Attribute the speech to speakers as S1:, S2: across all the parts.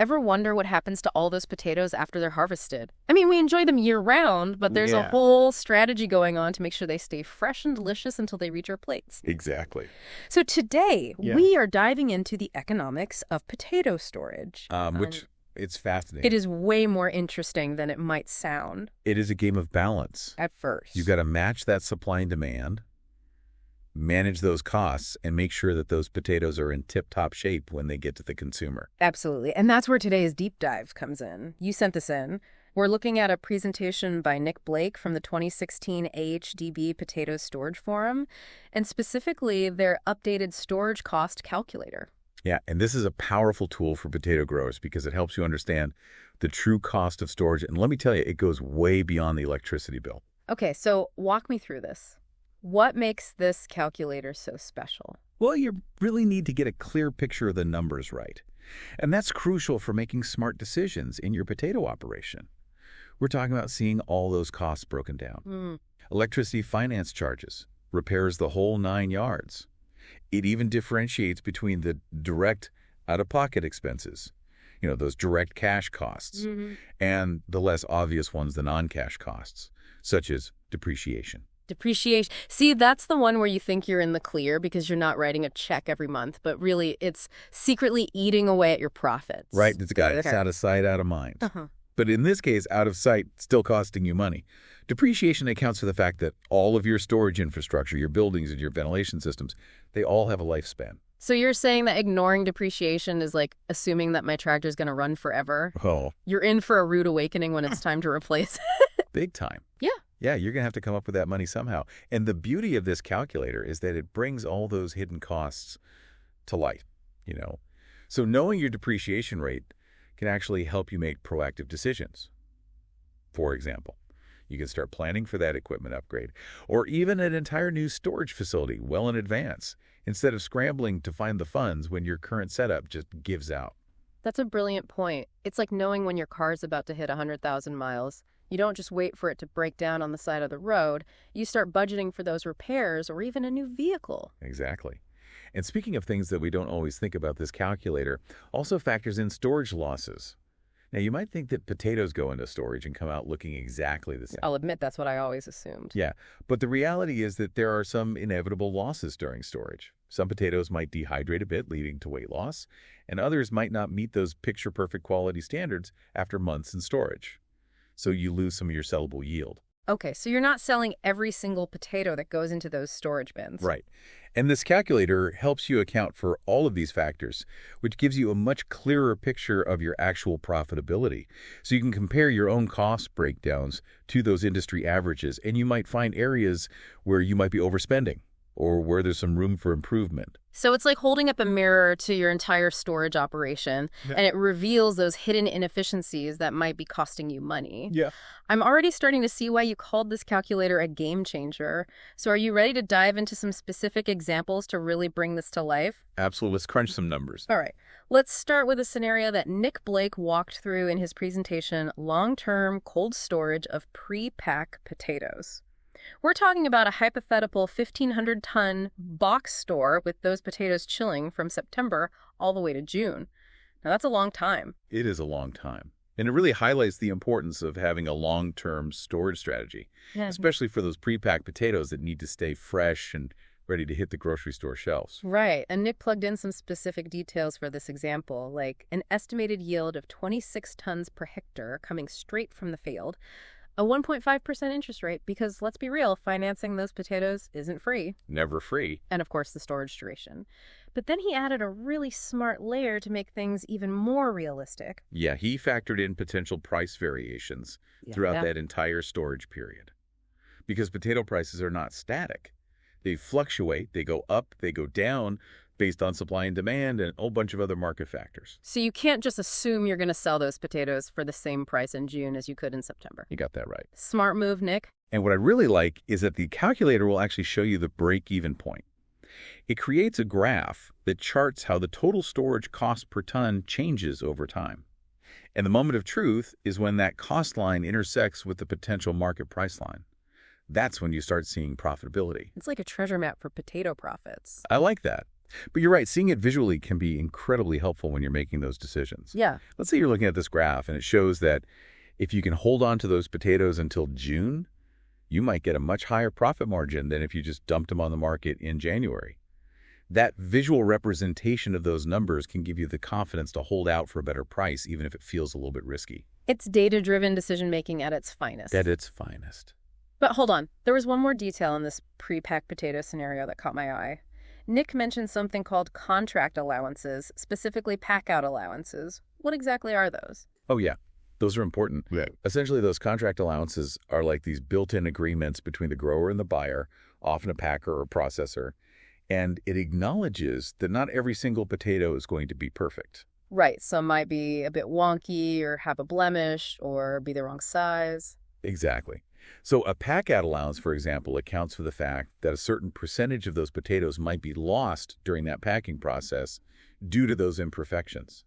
S1: Ever wonder what happens to all those potatoes after they're harvested? I mean, we enjoy them year-round, but there's a
S2: Yeah,
S1: whole strategy going on to make sure they stay fresh and delicious until they reach our plates.
S2: exactly.
S1: So today,
S2: Yeah.
S1: we are diving into the economics of potato storage.
S2: Which it's
S1: It
S2: fascinating.
S1: is way more interesting than it might sound
S2: It is a game of balance.
S1: at first.
S2: You got to match that supply and demand, manage those costs, and make sure that those potatoes are in tip-top shape when they get to the consumer.
S1: Absolutely. And that's where today's deep dive comes in. You sent this in. We're looking at a presentation by Nick Blake from the 2016 AHDB Potato Storage Forum, and specifically their updated storage cost calculator.
S2: Yeah, and this is a powerful tool for potato growers because it helps you understand the true cost of storage. And let me tell you, it goes way beyond the electricity bill.
S1: Okay, so walk me through this. What makes this calculator so special?
S2: Well, you really need to get a clear picture of the numbers right. And that's crucial for making smart decisions in your potato operation. We're talking about seeing all those costs broken down. Electricity finance charges, repairs the whole 9 yards. It even differentiates between the direct out-of-pocket expenses, those direct cash costs, and the less obvious ones, the non-cash costs, such as depreciation.
S1: Depreciation. See, that's the one where you think you're in the clear because you're not writing a check every month, but really it's secretly eating away at your profits.
S2: Right? It's
S1: Okay.
S2: out of sight, out of mind.
S1: Uh-huh.
S2: But in this case, out of sight, still costing you money. Depreciation accounts for the fact that all of your storage infrastructure, your buildings and your ventilation systems, they all have a lifespan.
S1: So you're saying that ignoring depreciation is like assuming that my tractor's going to run forever?
S2: Oh,
S1: You're in for a rude awakening when it's time to replace it.
S2: big time.
S1: Yeah.
S2: Yeah, you're going to have to come up with that money somehow. And the beauty of this calculator is that it brings all those hidden costs to light. So knowing your depreciation rate can actually help you make proactive decisions. For example, you can start planning for that equipment upgrade or even an entire new storage facility well in advance instead of scrambling to find the funds when your current setup just gives out.
S1: That's a brilliant point. It's like knowing when your car's about to hit 100,000 miles. You don't just wait for it to break down on the side of the road. You start budgeting for those repairs or even a new vehicle.
S2: Exactly. And speaking of things that we don't always think about, this calculator also factors in storage losses. Now, you might think that potatoes go into storage and come out looking exactly the same.
S1: I'll admit that's what I always assumed.
S2: Yeah, but the reality is that there are some inevitable losses during storage. Some potatoes might dehydrate a bit, leading to weight loss, and others might not meet those picture-perfect quality standards after months in storage. So you lose some of your sellable yield.
S1: Okay, so you're not selling every single potato that goes into those storage bins.
S2: Right. And this calculator helps you account for all of these factors, which gives you a much clearer picture of your actual profitability. So you can compare your own cost breakdowns to those industry averages, and you might find areas where you might be overspending or where there's some room for improvement.
S1: So it's like holding up a mirror to your entire storage operation,
S2: Yeah.
S1: and it reveals those hidden inefficiencies that might be costing you money.
S2: Yeah.
S1: I'm already starting to see why you called this calculator a game changer. So are you ready to dive into some specific examples to really bring this to life?
S2: Absolutely. Let's crunch some numbers.
S1: All right. Let's start with a scenario that Nick Blake walked through in his presentation, Long-Term Cold Storage of Pre-Pack Potatoes. We're talking about a hypothetical 1,500-ton box store with those potatoes chilling from September all the way to June. Now, that's a long time.
S2: It is a long time. And it really highlights the importance of having a long-term storage strategy,
S1: Yeah.
S2: especially for those pre-packed potatoes that need to stay fresh and ready to hit the grocery store shelves.
S1: Right. And Nick plugged in some specific details for this example, like an estimated yield of 26 tons per hectare coming straight from the field, a 1.5% interest rate, because let's be real, financing those potatoes isn't free.
S2: Never free.
S1: And of course, the storage duration. But then he added a really smart layer to make things even more realistic.
S2: Yeah, he factored in potential price variations throughout that entire storage period. Because potato prices are not static. They fluctuate, they go up, they go down based on supply and demand and a whole bunch of other market factors.
S1: So you can't just assume you're going to sell those potatoes for the same price in June as you could in September.
S2: You got that right.
S1: Smart move, Nick.
S2: And what I really like is that the calculator will actually show you the break-even point. It creates a graph that charts how the total storage cost per ton changes over time. And the moment of truth is when that cost line intersects with the potential market price line. That's when you start seeing profitability.
S1: It's like a treasure map for potato profits.
S2: I like that. But you're right, seeing it visually can be incredibly helpful when you're making those decisions.
S1: Yeah.
S2: Let's say you're looking at this graph and it shows that if you can hold on to those potatoes until June, you might get a much higher profit margin than if you just dumped them on the market in January. That visual representation of those numbers can give you the confidence to hold out for a better price, even if it feels a little bit risky.
S1: It's data-driven decision-making at its finest.
S2: At its finest.
S1: But hold on. There was one more detail in this pre-packed potato scenario that caught my eye. Nick mentioned something called contract allowances, specifically pack-out allowances. What exactly are those?
S2: Oh, yeah. Those are important.
S3: Yeah.
S2: Essentially, those contract allowances are like these built-in agreements between the grower and the buyer, often a packer or processor, and it acknowledges that not every single potato is going to be perfect.
S1: Right. Some might be a bit wonky or have a blemish or be the wrong size.
S2: Exactly. So a pack-out allowance, for example, accounts for the fact that a certain percentage of those potatoes might be lost during that packing process due to those imperfections.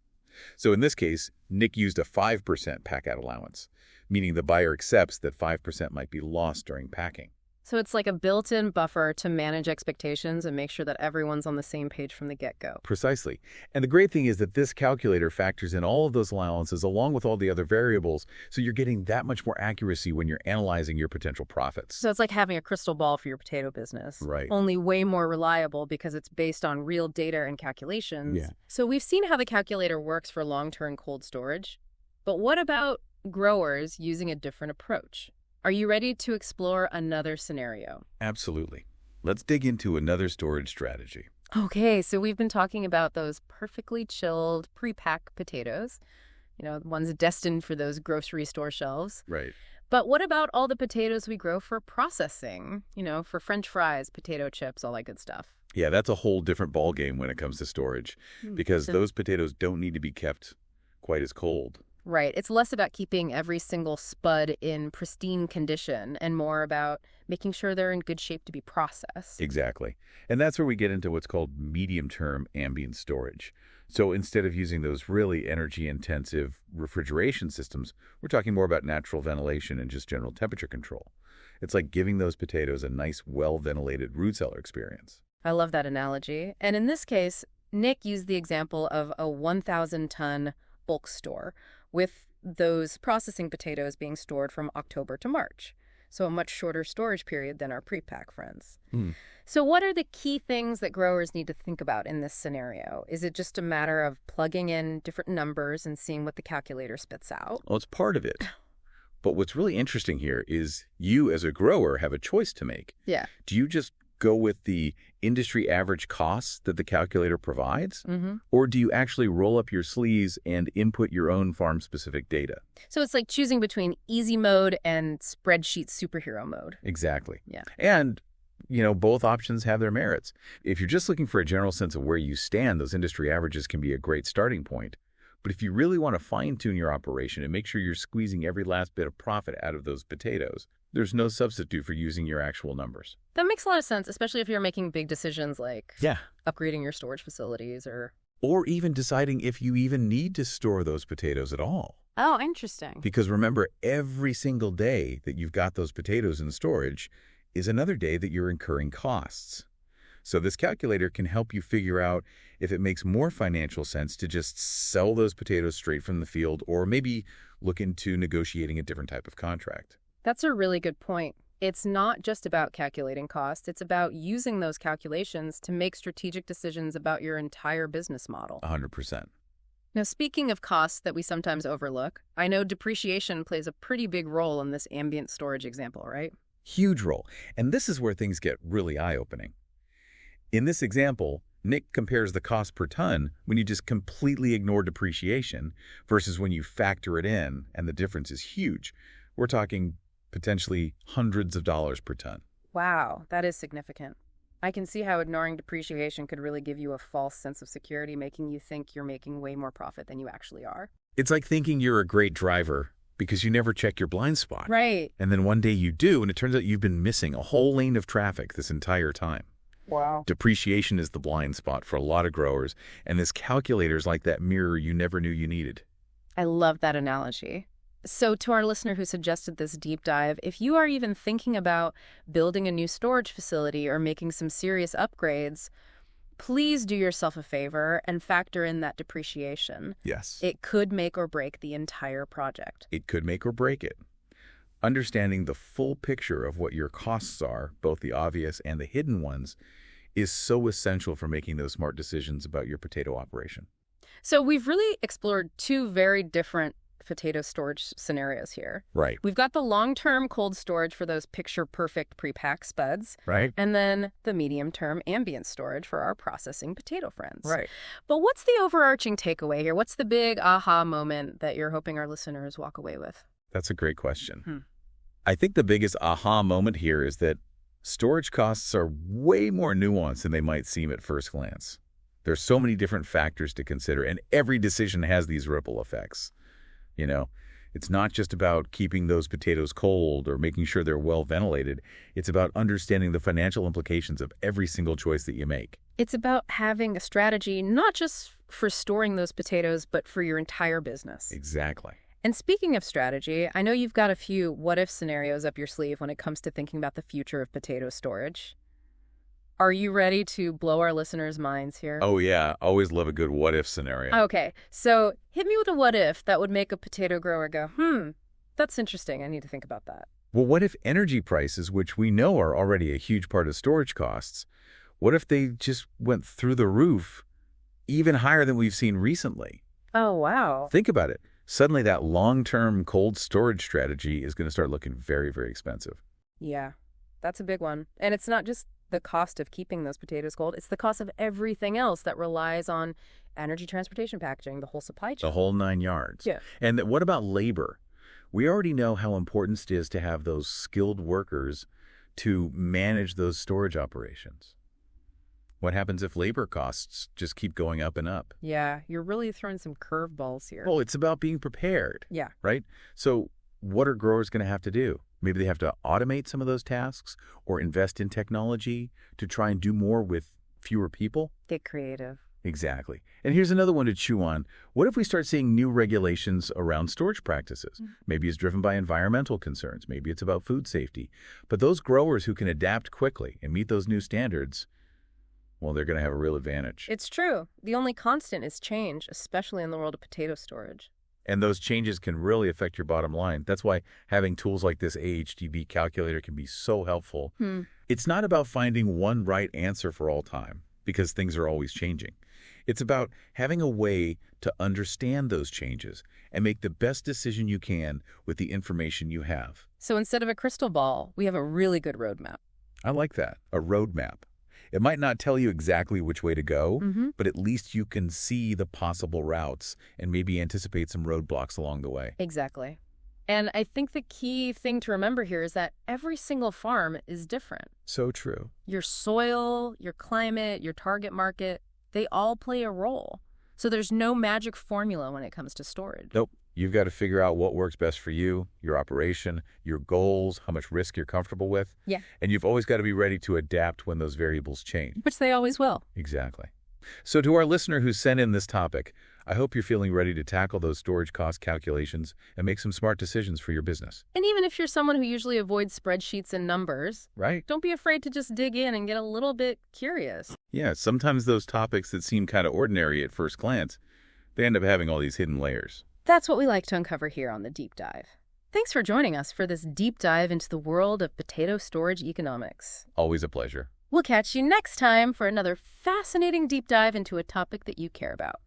S2: So in this case, Nick used a 5% pack-out allowance, meaning the buyer accepts that 5% might be lost during packing.
S1: So it's like a built-in buffer to manage expectations and make sure that everyone's on the same page from the get-go.
S2: Precisely. And the great thing is that this calculator factors in all of those allowances along with all the other variables, so you're getting that much more accuracy when you're analyzing your potential profits.
S1: So it's like having a crystal ball for your potato business.
S2: Right.
S1: Only way more reliable because it's based on real data and calculations.
S2: Yeah.
S1: So we've seen how the calculator works for long-term cold storage. But what about growers using a different approach? Are you ready to explore another scenario?
S2: Absolutely. Let's dig into another storage strategy.
S1: Okay, so we've been talking about those perfectly chilled, pre-packed potatoes, the ones destined for those grocery store shelves.
S2: Right.
S1: But what about all the potatoes we grow for processing, for French fries, potato chips, all that good stuff?
S2: Yeah, that's a whole different ballgame when it comes to storage, because those potatoes don't need to be kept quite as cold.
S1: Right. It's less about keeping every single spud in pristine condition and more about making sure they're in good shape to be processed.
S2: Exactly. And that's where we get into what's called medium-term ambient storage. So instead of using those really energy-intensive refrigeration systems, we're talking more about natural ventilation and just general temperature control. It's like giving those potatoes a nice, well-ventilated root cellar experience.
S1: I love that analogy. And in this case, Nick used the example of a 1,000-ton bulk store, with those processing potatoes being stored from October to March. So a much shorter storage period than our pre-pack friends. So what are the key things that growers need to think about in this scenario? Is it just a matter of plugging in different numbers and seeing what the calculator spits out?
S2: Well, it's part of it. But what's really interesting here is you as a grower have a choice to make.
S1: Yeah.
S2: Do you just go with the industry average costs that the calculator provides? Or do you actually roll up your sleeves and input your own farm-specific data?
S1: So it's like choosing between easy mode and spreadsheet superhero mode.
S2: Exactly.
S1: Yeah.
S2: And, both options have their merits. If you're just looking for a general sense of where you stand, those industry averages can be a great starting point. But if you really want to fine-tune your operation and make sure you're squeezing every last bit of profit out of those potatoes, there's no substitute for using your actual numbers.
S1: That makes a lot of sense, especially if you're making big decisions like upgrading your storage facilities
S2: or even deciding if you even need to store those potatoes at all.
S1: Oh, interesting.
S2: Because remember, every single day that you've got those potatoes in storage is another day that you're incurring costs. So this calculator can help you figure out if it makes more financial sense to just sell those potatoes straight from the field or maybe look into negotiating a different type of contract.
S1: That's a really good point. It's not just about calculating cost. It's about using those calculations to make strategic decisions about your entire business model.
S2: 100%.
S1: Now, speaking of costs that we sometimes overlook, I know depreciation plays a pretty big role in this ambient storage example, right?
S2: Huge role. And this is where things get really eye-opening. In this example, Nick compares the cost per ton when you just completely ignore depreciation versus when you factor it in, and the difference is huge. We're talking potentially hundreds of dollars per ton.
S1: Wow, that is significant. I can see how ignoring depreciation could really give you a false sense of security, making you think you're making way more profit than you actually are.
S2: It's like thinking you're a great driver because you never check your blind spot.
S1: Right.
S2: And then one day you do, and it turns out you've been missing a whole lane of traffic this entire time.
S1: Wow.
S2: Depreciation is the blind spot for a lot of growers, and this calculator's like that mirror you never knew you needed.
S1: I love that analogy. So to our listener who suggested this deep dive, if you are even thinking about building a new storage facility or making some serious upgrades, please do yourself a favor and factor in that depreciation.
S2: Yes.
S1: It could make or break the entire project.
S2: It could make or break it. Understanding the full picture of what your costs are, both the obvious and the hidden ones, is so essential for making those smart decisions about your potato operation.
S1: So we've really explored two very different potato storage scenarios here.
S2: Right.
S1: We've got the long-term cold storage for those picture-perfect pre-packed spuds.
S2: Right.
S1: And then the medium-term ambient storage for our processing potato friends.
S2: Right.
S1: But what's the overarching takeaway here? What's the big aha moment that you're hoping our listeners walk away with?
S2: That's a great question. I think the biggest aha moment here is that storage costs are way more nuanced than they might seem at first glance. There's so many different factors to consider, and every decision has these ripple effects. You know, it's not just about keeping those potatoes cold or making sure they're well ventilated. It's about understanding the financial implications of every single choice that you make.
S1: It's about having a strategy not just for storing those potatoes, but for your entire business.
S2: Exactly.
S1: And speaking of strategy, I know you've got a few what-if scenarios up your sleeve when it comes to thinking about the future of potato storage. Are you ready to blow our listeners' minds here?
S2: Oh, yeah. Always love a good what-if scenario.
S1: Okay, so hit me with a what-if that would make a potato grower go, that's interesting. I need to think about that.
S2: Well, what if energy prices, which we know are already a huge part of storage costs, what if they just went through the roof, even higher than we've seen recently?
S1: Oh, wow.
S2: Think about it. Suddenly that long-term cold storage strategy is going to start looking very, very expensive.
S1: Yeah, that's a big one. And it's not just the cost of keeping those potatoes cold. It's the cost of everything else that relies on energy, transportation, packaging, the whole supply chain.
S2: The whole 9 yards.
S1: Yeah.
S2: And what about labor? We already know how important it is to have those skilled workers to manage those storage operations. What happens if labor costs just keep going up and up?
S1: Yeah, you're really throwing some curveballs here.
S2: Well, it's about being prepared.
S1: Yeah.
S2: Right? So what are growers going to have to do? Maybe they have to automate some of those tasks or invest in technology to try and do more with fewer people.
S1: Get creative.
S2: Exactly. And here's another one to chew on. What if we start seeing new regulations around storage practices? Maybe it's driven by environmental concerns. Maybe it's about food safety. But those growers who can adapt quickly and meet those new standards, well, they're going to have a real advantage.
S1: It's true. The only constant is change, especially in the world of potato storage.
S2: And those changes can really affect your bottom line. That's why having tools like this AHDB calculator can be so helpful. It's not about finding one right answer for all time, because things are always changing. It's about having a way to understand those changes and make the best decision you can with the information you have.
S1: So instead of a crystal ball, we have a really good roadmap.
S2: I like that, a roadmap. It might not tell you exactly which way to go, but at least you can see the possible routes and maybe anticipate some roadblocks along the way.
S1: Exactly. And I think the key thing to remember here is that every single farm is different.
S2: So true.
S1: Your soil, your climate, your target market, they all play a role. So there's no magic formula when it comes to storage.
S2: Nope. You've got to figure out what works best for you, your operation, your goals, how much risk you're comfortable with.
S1: Yeah.
S2: And you've always got to be ready to adapt when those variables change.
S1: Which they always will.
S2: Exactly. So to our listener who sent in this topic, I hope you're feeling ready to tackle those storage cost calculations and make some smart decisions for your business.
S1: And even if you're someone who usually avoids spreadsheets and numbers,
S2: right?
S1: Don't be afraid to just dig in and get a little bit curious.
S2: Yeah, sometimes those topics that seem kind of ordinary at first glance, they end up having all these hidden layers.
S1: That's what we like to uncover here on The Deep Dive. Thanks for joining us for this deep dive into the world of potato storage economics.
S2: Always a pleasure.
S1: We'll catch you next time for another fascinating deep dive into a topic that you care about.